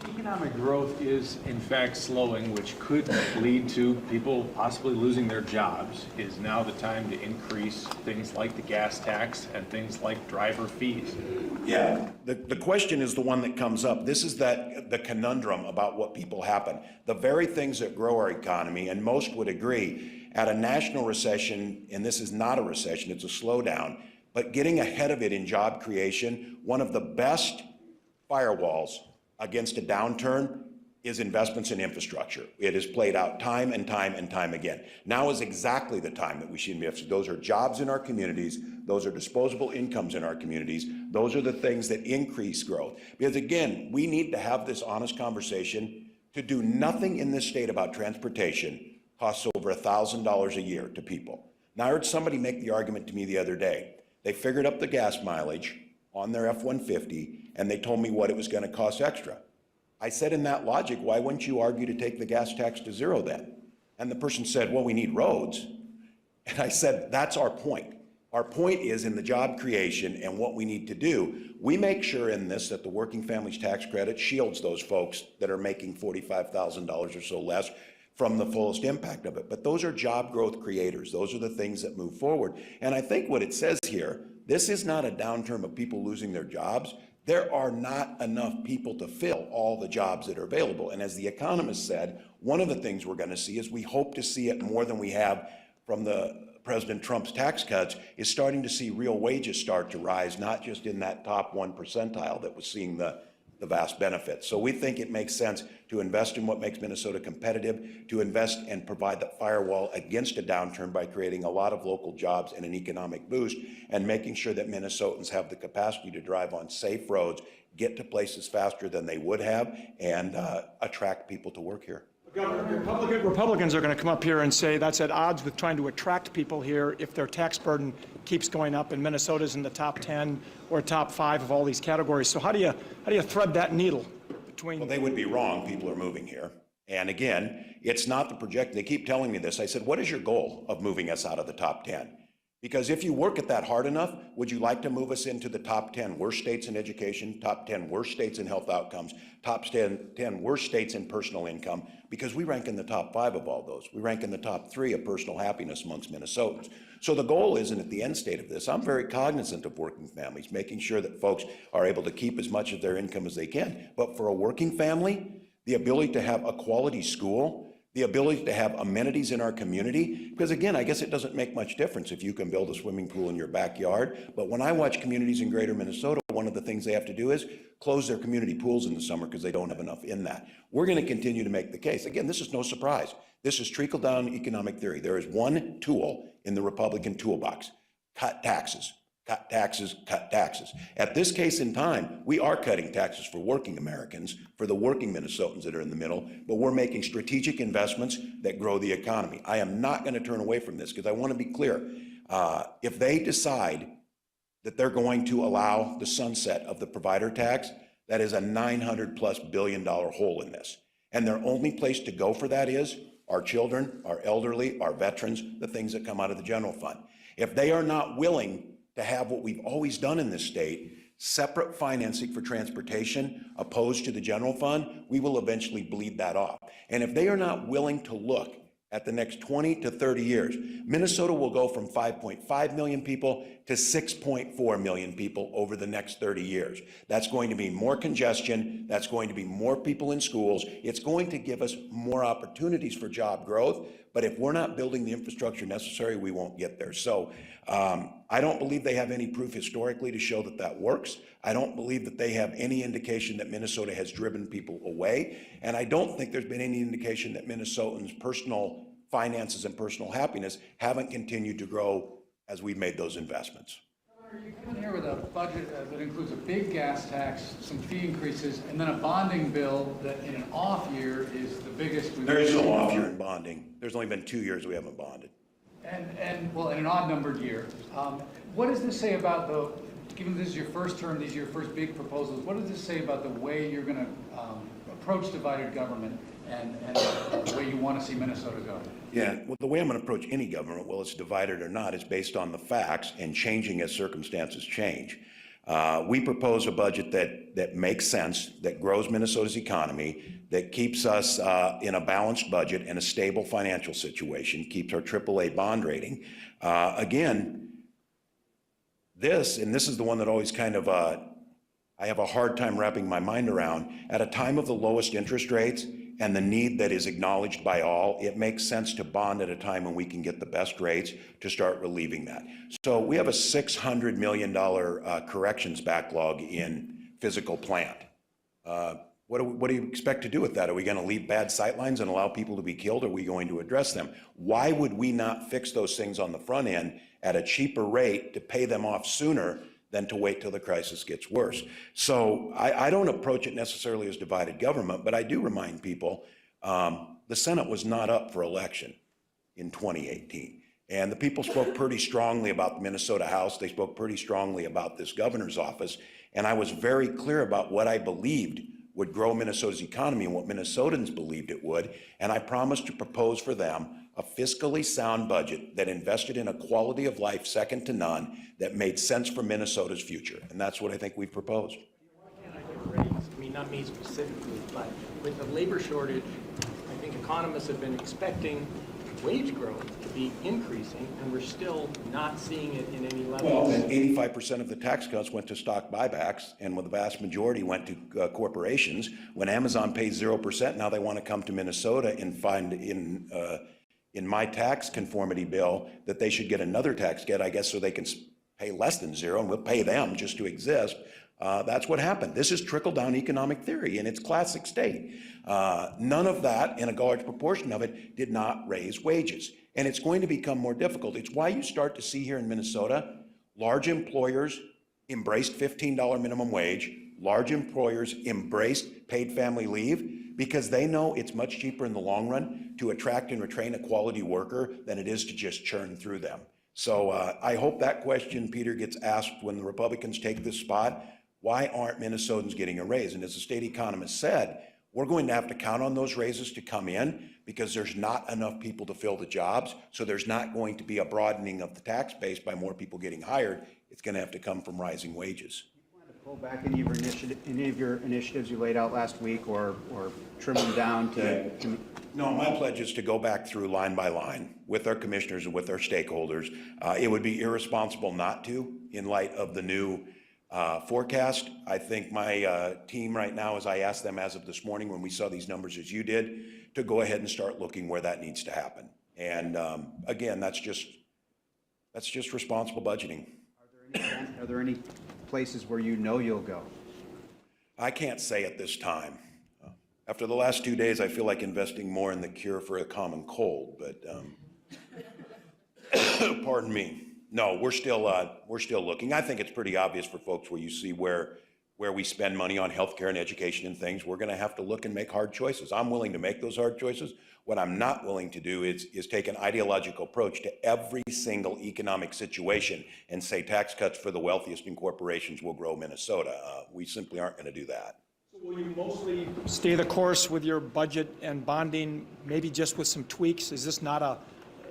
Economic growth is in fact slowing, which could lead to people possibly losing their jobs. Is now the time to increase things like the gas tax and things like driver fees? Yeah, the question is the one that comes up. This is the conundrum about what people happen. The very things that grow our economy, and most would agree, at a national recession, and this is not a recession, it's a slowdown, but getting ahead of it in job creation, one of the best firewalls against a downturn is investments in infrastructure. It has played out time and time and time again. Now is exactly the time that we should invest. Those are jobs in our communities. Those are disposable incomes in our communities. Those are the things that increase growth. Because again, we need to have this honest conversation. To do nothing in this state about transportation costs over $1,000 a year to people. Now I heard somebody make the argument to me the other day. They figured up the gas mileage on their F-150, and they told me what it was going to cost extra. I said, in that logic, why wouldn't you argue to take the gas tax to zero then? And the person said, well, we need roads. And I said, that's our point. Our point is in the job creation and what we need to do. We make sure in this that the Working Families Tax Credit shields those folks that are making $45,000 or so less from the fullest impact of it. But those are job growth creators. Those are the things that move forward. And I think what it says here, this is not a downturn of people losing their jobs. There are not enough people to fill all the jobs that are available. And as the economist said, one of the things we're going to see is we hope to see it more than we have from President Trump's tax cuts, is starting to see real wages start to rise, not just in that top 1 percentile that was seeing the vast benefits. So we think it makes sense to invest in what makes Minnesota competitive, to invest and provide the firewall against a downturn by creating a lot of local jobs and an economic boost, and making sure that Minnesotans have the capacity to drive on safe roads, get to places faster than they would have, and attract people to work here. Governor, Republicans are going to come up here and say that's at odds with trying to attract people here if their tax burden keeps going up and Minnesota's in the top 10 or top 5 of all these categories. So how do you thread that needle between? Well, they would be wrong. People are moving here. And again, it's not the project. They keep telling me this. I said, what is your goal of moving us out of the top 10? Because if you work at that hard enough, would you like to move us into the top 10 worst states in education, top 10 worst states in health outcomes, top 10 worst states in personal income? Because we rank in the top 5 of all those. We rank in the top 3 of personal happiness amongst Minnesotans. So the goal isn't at the end state of this. I'm very cognizant of working families, making sure that folks are able to keep as much of their income as they can. But for a working family, the ability to have a quality school, the ability to have amenities in our community, because again, I guess it doesn't make much difference if you can build a swimming pool in your backyard, but when I watch communities in greater Minnesota, one of the things they have to do is close their community pools in the summer because they don't have enough in that. We're going to continue to make the case. Again, this is no surprise. This is trickle-down economic theory. There is one tool in the Republican toolbox: cut taxes. Cut taxes, cut taxes. At this case in time, we are cutting taxes for working Americans, for the working Minnesotans that are in the middle, but we're making strategic investments that grow the economy. I am not going to turn away from this because I want to be clear. If they decide that they're going to allow the sunset of the provider tax, that is a $900+ billion hole in this. And their only place to go for that is our children, our elderly, our veterans, the things that come out of the general fund. If they are not willing to have what we've always done in this state, separate financing for transportation opposed to the general fund, we will eventually bleed that off. And if they are not willing to look at the next 20 to 30 years, Minnesota will go from 5.5 million people to 6.4 million people over the next 30 years. That's going to be more congestion. That's going to be more people in schools. It's going to give us more opportunities for job growth. But if we're not building the infrastructure necessary, we won't get there. So I don't believe they have any proof historically to show that that works. I don't believe that they have any indication that Minnesota has driven people away. And I don't think there's been any indication that Minnesotans' personal finances and personal happiness haven't continued to grow as we've made those investments. You come in here with a budget that includes a big gas tax, some fee increases, and then a bonding bill that in an off year is the biggest we've There is ever no seen. off year in bonding. There's only been 2 years we haven't bonded. Well, in an odd numbered year. What does this say about given this is your first term, these are your first big proposals, what does this say about the way you're going to approach divided government and the way you want to see Minnesota go? Yeah, well, the way I'm going to approach any government, whether it's divided or not, is based on the facts and changing as circumstances change. We propose a budget that makes sense, that grows Minnesota's economy, that keeps us in a balanced budget and a stable financial situation, keeps our AAA bond rating. Again, this is the one that always kind of, I have a hard time wrapping my mind around. At a time of the lowest interest rates and the need that is acknowledged by all, it makes sense to bond at a time when we can get the best rates to start relieving that. So we have a $600 million corrections backlog in physical plant. What do you expect to do with that? Are we going to leave bad sightlines and allow people to be killed? Or are we going to address them? Why would we not fix those things on the front end at a cheaper rate to pay them off sooner than to wait till the crisis gets worse? So I don't approach it necessarily as divided government, but I do remind people the Senate was not up for election in 2018. And the people spoke pretty strongly about the Minnesota House. They spoke pretty strongly about this governor's office. And I was very clear about what I believed would grow Minnesota's economy and what Minnesotans believed it would. And I promised to propose for them a fiscally sound budget that invested in a quality of life second to none that made sense for Minnesota's future. And that's what I think we've proposed. I mean, not me specifically, but with the labor shortage, I think economists have been expecting wage growth to be increasing, and we're still not seeing it in any levels. Well, and 85% of the tax cuts went to stock buybacks, and the vast majority went to corporations. When Amazon pays 0%, now they want to come to Minnesota and find in my tax conformity bill that they should get another tax cut, I guess, so they can pay less than zero, and we'll pay them just to exist. That's what happened. This is trickle-down economic theory in its classic state. None of that, and a large proportion of it, did not raise wages. And it's going to become more difficult. It's why you start to see here in Minnesota, large employers embraced $15 minimum wage. Large employers embraced paid family leave because they know it's much cheaper in the long run to attract and retain a quality worker than it is to just churn through them. So I hope that question, Peter, gets asked when the Republicans take this spot. Why aren't Minnesotans getting a raise? And as the state economist said, we're going to have to count on those raises to come in because there's not enough people to fill the jobs. So there's not going to be a broadening of the tax base by more people getting hired. It's going to have to come from rising wages. Pull back any of your initiatives you laid out last week, or trim them down to? No, my pledge is to go back through line by line with our commissioners and with our stakeholders. It would be irresponsible not to, in light of the new forecast. I think my team right now, as I asked them as of this morning when we saw these numbers as you did, to go ahead and start looking where that needs to happen. And again, that's just responsible budgeting. Are there any places where you know you'll go? I can't say at this time. After the last 2 days, I feel like investing more in the cure for a common cold, but pardon me. No, we're still looking. I think it's pretty obvious for folks where you see where we spend money on healthcare and education and things. We're going to have to look and make hard choices. I'm willing to make those hard choices. What I'm not willing to do is take an ideological approach to every single economic situation and say tax cuts for the wealthiest and corporations will grow Minnesota. We simply aren't going to do that. Will you mostly stay the course with your budget and bonding, maybe just with some tweaks? Is this not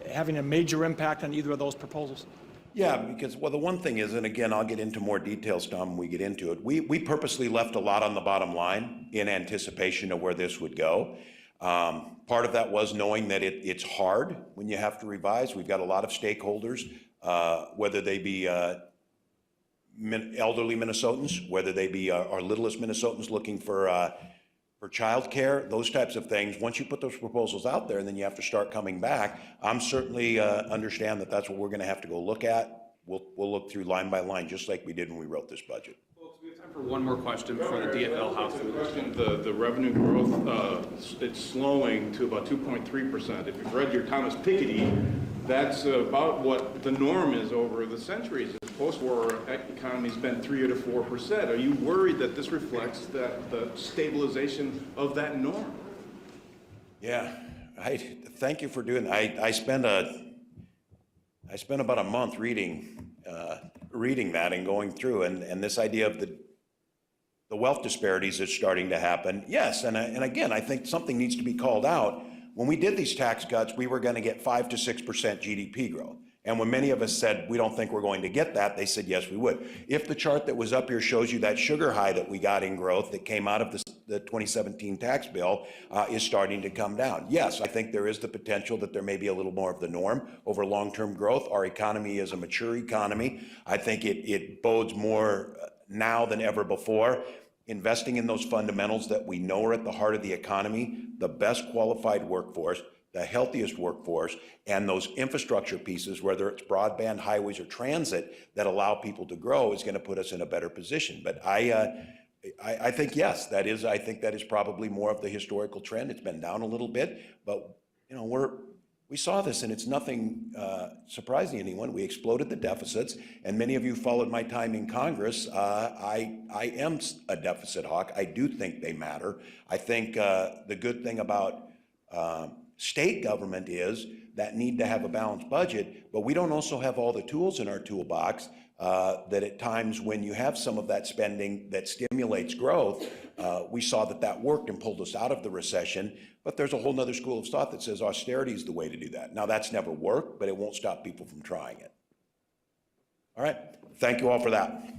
having a major impact on either of those proposals? Yeah, because, well, the one thing is, and again, I'll get into more details, Tom, when we get into it, we purposely left a lot on the bottom line in anticipation of where this would go. Part of that was knowing that it's hard when you have to revise. We've got a lot of stakeholders, whether they be elderly Minnesotans, whether they be our littlest Minnesotans looking for childcare, those types of things. Once you put those proposals out there and then you have to start coming back, I'm certainly understand that that's what we're going to have to go look at. We'll look through line by line, just like we did when we wrote this budget. We have time for one more question for the DFL House. The revenue growth, it's slowing to about 2.3%. If you've read your Thomas Piketty, that's about what the norm is over the centuries. The post-war economy's been 3 to 4%. Are you worried that this reflects the stabilization of that norm? Yeah, thank you for doing that. I spent about a month reading that and going through, and this idea of the wealth disparities is starting to happen. Yes, and again, I think something needs to be called out. When we did these tax cuts, we were going to get 5 to 6% GDP growth. And when many of us said, we don't think we're going to get that, they said, yes, we would. If the chart that was up here shows you that sugar high that we got in growth that came out of the 2017 tax bill is starting to come down. Yes, I think there is the potential that there may be a little more of the norm over long-term growth. Our economy is a mature economy. I think it bodes more now than ever before. Investing in those fundamentals that we know are at the heart of the economy, the best qualified workforce, the healthiest workforce, and those infrastructure pieces, whether it's broadband, highways, or transit, that allow people to grow is going to put us in a better position. But I think, yes, I think that is probably more of the historical trend. It's been down a little bit, but you know, we saw this, and it's nothing surprising to anyone. We exploded the deficits, and many of you followed my time in Congress. I am a deficit hawk. I do think they matter. I think the good thing about state government is that need to have a balanced budget, but we don't also have all the tools in our toolbox that at times when you have some of that spending that stimulates growth, we saw that worked and pulled us out of the recession. But there's a whole nother school of thought that says austerity is the way to do that. Now, that's never worked, but it won't stop people from trying it. All right. Thank you all for that.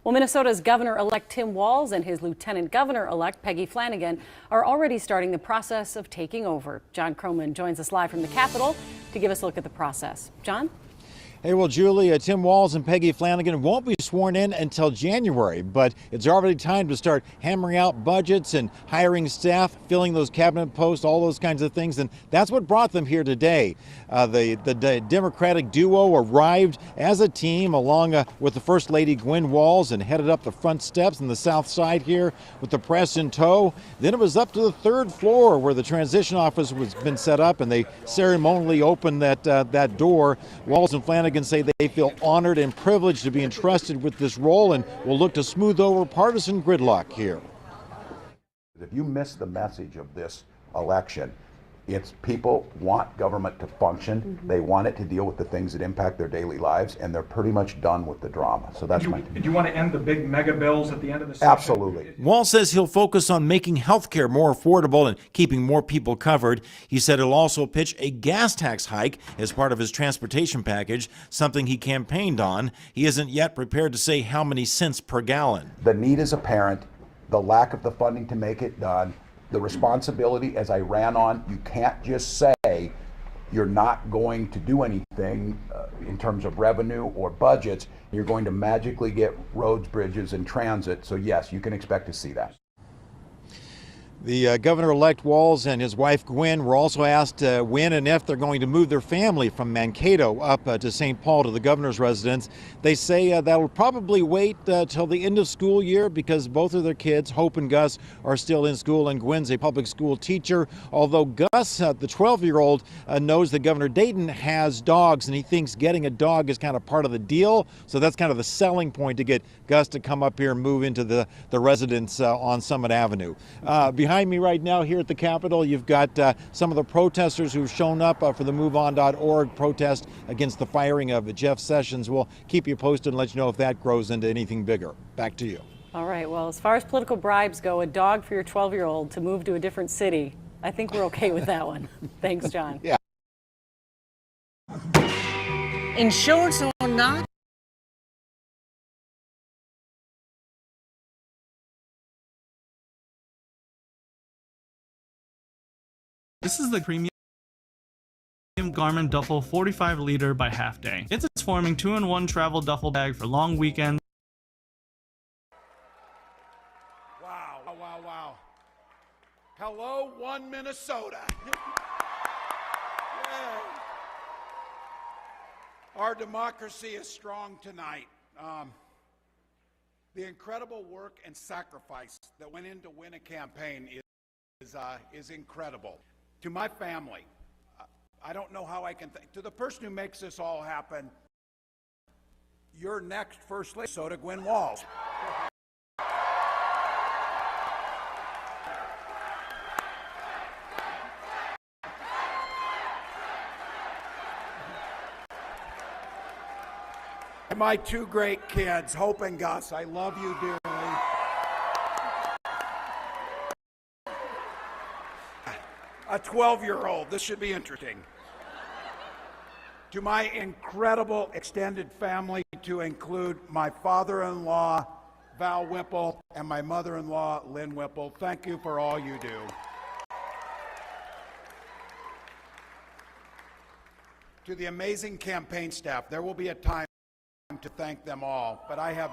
Well, Minnesota's Governor-elect Tim Walz and his Lieutenant Governor-elect Peggy Flanagan are already starting the process of taking over. John Croman joins us live from the Capitol to give us a look at the process. John? Hey, well, Julie, Tim Walz and Peggy Flanagan won't be sworn in until January, but it's already time to start hammering out budgets and hiring staff, filling those cabinet posts, all those kinds of things, and that's what brought them here today. The Democratic duo arrived as a team along with the First Lady Gwen Walz and headed up the front steps on the south side here with the press in tow. Then it was up to the third floor where the transition office was been set up, and they ceremonially opened that door. Walz and Flanagan say they feel honored and privileged to be entrusted with this role and will look to smooth over partisan gridlock here. If you miss the message of this election, it's people want government to function. They want it to deal with the things that impact their daily lives, and they're pretty much done with the drama. So that's my. Did you want to end the big mega bills at the end of the session? Absolutely. Walz says he'll focus on making health care more affordable and keeping more people covered. He said he'll also pitch a gas tax hike as part of his transportation package, something he campaigned on. He isn't yet prepared to say how many cents per gallon. The need is apparent, the lack of the funding to make it done, the responsibility, as I ran on, you can't just say you're not going to do anything in terms of revenue or budgets. You're going to magically get roads, bridges, and transit. So yes, you can expect to see that. The governor-elect Walz and his wife Gwen were also asked when and if they're going to move their family from Mankato up to St. Paul to the governor's residence. They say that'll probably wait till the end of school year because both of their kids, Hope and Gus, are still in school, and Gwen's a public school teacher. Although Gus, the 12-year-old, knows that Governor Dayton has dogs, and he thinks getting a dog is kind of part of the deal. So that's kind of the selling point to get Gus to come up here and move into the residence on Summit Avenue. Behind me right now here at the Capitol, you've got some of the protesters who've shown up for the MoveOn.org protest against the firing of Jeff Sessions. We'll keep you posted and let you know if that grows into anything bigger. Back to you. All right, well, as far as political bribes go, a dog for your 12-year-old to move to a different city, I think we're okay with that one. Thanks, John. Yeah. Insurance or not, this is the premium Garmin Duffel 45 liter by Half Day. It's a transforming 2-in-1 travel duffel bag for long weekends. Wow, wow, wow. Hello, one Minnesota. Yay. Our democracy is strong tonight. The incredible work and sacrifice that went in to win a campaign is incredible. To my family, I don't know how I can to the person who makes this all happen, your next First Lady, Minnesota, Gwen Walz. My two great kids, Hope and Gus, I love you dearly. A 12-year-old, this should be interesting. To my incredible extended family, to include my father-in-law, Val Whipple, and my mother-in-law, Lynn Whipple, thank you for all you do. To the amazing campaign staff, there will be a time to thank them all, but I have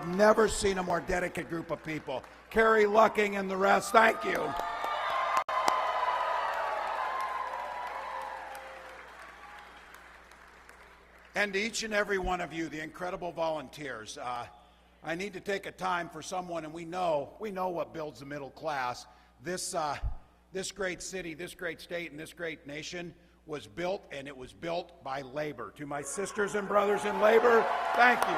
never seen a more dedicated group of people. Carrie Lucking and the rest, thank you. And to each and every one of you, the incredible volunteers, I need to take a time for someone, and we know what builds the middle class. This great city, this great state, and this great nation was built, and it was built by labor. To my sisters and brothers in labor, thank you.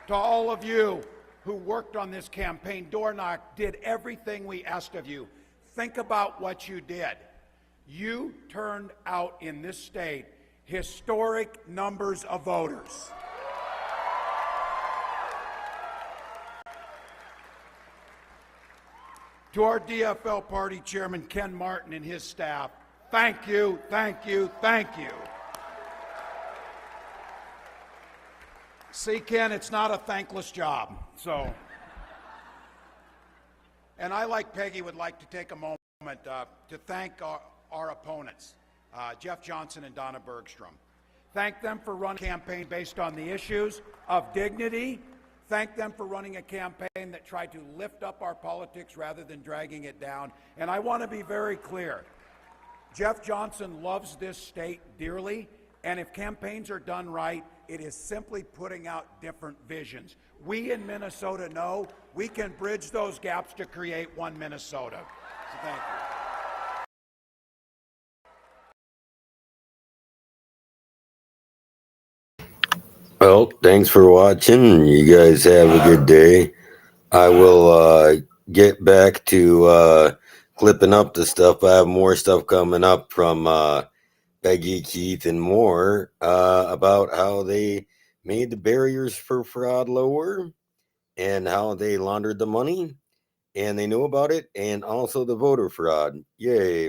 To all of you who worked on this campaign, door knocked, did everything we asked of you, think about what you did. You turned out in this state historic numbers of voters. To our DFL party chairman, Ken Martin, and his staff, thank you, thank you, thank you. See, Ken, it's not a thankless job, so. And I, like Peggy, would like to take a moment to thank our opponents, Jeff Johnson and Donna Bergstrom. Thank them for running a campaign based on the issues of dignity. Thank them for running a campaign that tried to lift up our politics rather than dragging it down. And I want to be very clear. Jeff Johnson loves this state dearly, and if campaigns are done right, it is simply putting out different visions. We in Minnesota know we can bridge those gaps to create one Minnesota. So thank you. Well, thanks for watching. You guys have a good day. I will get back to clipping up the stuff. I have more stuff coming up from Peggy, Keith, and more about how they made the barriers for fraud lower and how they laundered the money and they knew about it, and also the voter fraud. Yay.